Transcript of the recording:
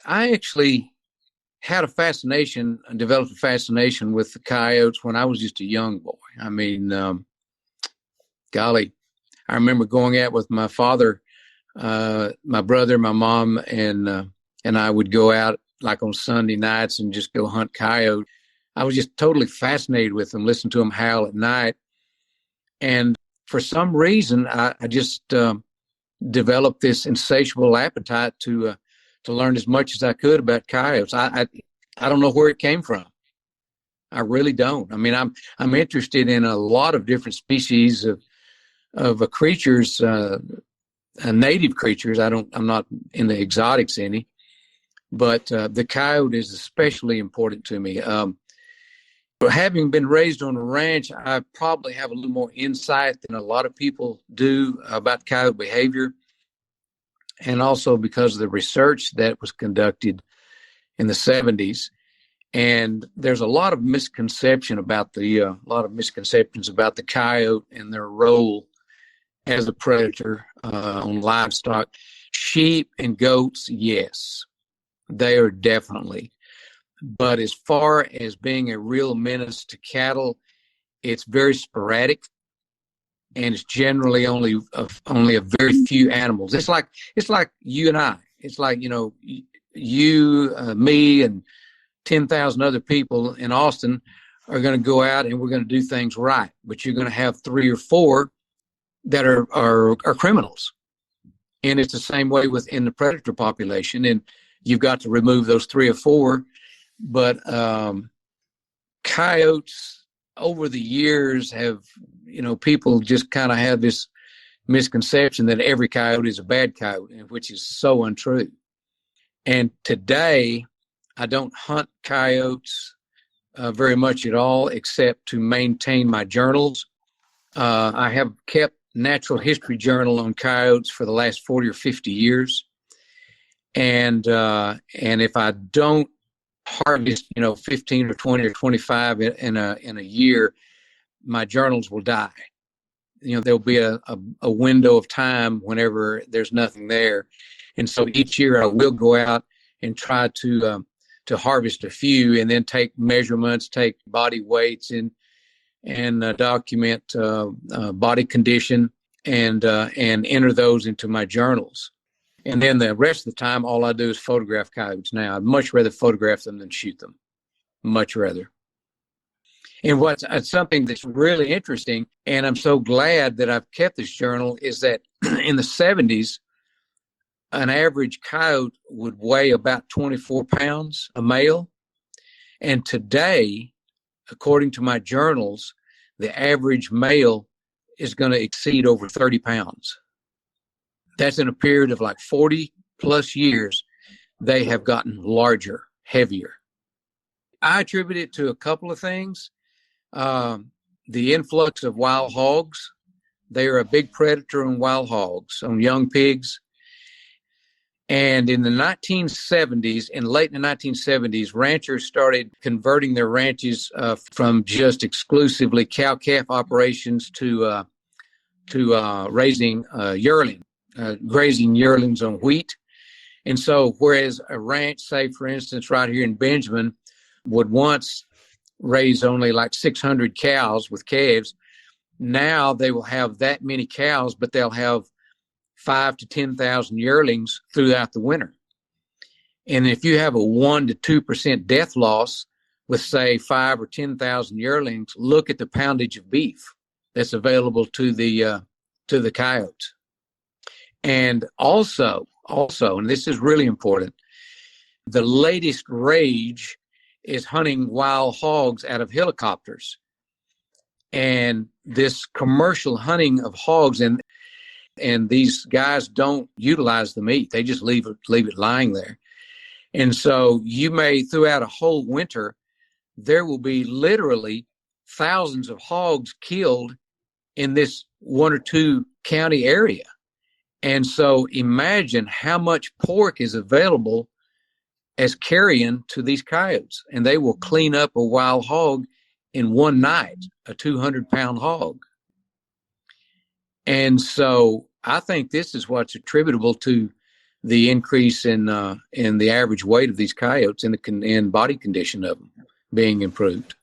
I actually developed a fascination with the coyotes when I was just a young boy. I mean, golly, I remember going out with my father, my brother, my mom, and I would go out like on Sunday nights and just go hunt coyote. I was just totally fascinated with them, listen to them howl at night. And for some reason, I just developed this insatiable appetite to learn as much as I could about coyotes. I don't know where it came from. I really don't. I mean, I'm interested in a lot of different species of creatures, native creatures. I'm not in the exotics any, but the coyote is especially important to me. Having been raised on a ranch, I probably have a little more insight than a lot of people do about coyote behavior. And also because of the research that was conducted in the 70s. And there's a lot of misconceptions about the coyote and their role as a predator on livestock. Sheep and goats, yes, they are definitely. But as far as being a real menace to cattle, it's very sporadic, and it's generally only a very few animals. It's like you and I. It's like you, me, and 10,000 other people in Austin are going to go out and we're going to do things right. But you're going to have 3 or 4 that are criminals, and it's the same way within the predator population. And you've got to remove those 3 or 4. But coyotes over the years have, people just kind of have this misconception that every coyote is a bad coyote, which is so untrue. And today, I don't hunt coyotes very much at all, except to maintain my journals. I have kept natural history journal on coyotes for the last 40 or 50 years. And if I don't harvest, 15 or 20 or 25 in a year, my journals will die. There'll be a window of time whenever there's nothing there. And so each year I will go out and try to harvest a few, and then take measurements, take body weights, and document body condition, and enter those into my journals. And then the rest of the time, all I do is photograph coyotes now. I'd much rather photograph them than shoot them. Much rather. And what's something that's really interesting, and I'm so glad that I've kept this journal, is that in the 70s, an average coyote would weigh about 24 pounds, a male. And today, according to my journals, the average male is going to exceed over 30 pounds. That's in a period of like 40 plus years. They have gotten larger, heavier. I attribute it to a couple of things. The influx of wild hogs. They are a big predator on wild hogs, on young pigs. And in the 1970s, in late in the 1970s, ranchers started converting their ranches from just exclusively cow-calf operations to raising yearling. Grazing yearlings on wheat. And so whereas a ranch, say, for instance, right here in Benjamin, would once raise only like 600 cows with calves, now they will have that many cows, but they'll have 5,000 to 10,000 yearlings throughout the winter. And if you have a 1% to 2% death loss with, say, 5,000 or 10,000 yearlings, look at the poundage of beef that's available to the coyotes. And also, and this is really important, the latest rage is hunting wild hogs out of helicopters. And this commercial hunting of hogs, and these guys don't utilize the meat. They just leave it lying there. And so you may, throughout a whole winter, there will be literally thousands of hogs killed in this 1 or 2 county area. And so imagine how much pork is available as carrion to these coyotes. And they will clean up a wild hog in one night, a 200-pound hog. And so I think this is what's attributable to the increase in the average weight of these coyotes and and body condition of them being improved.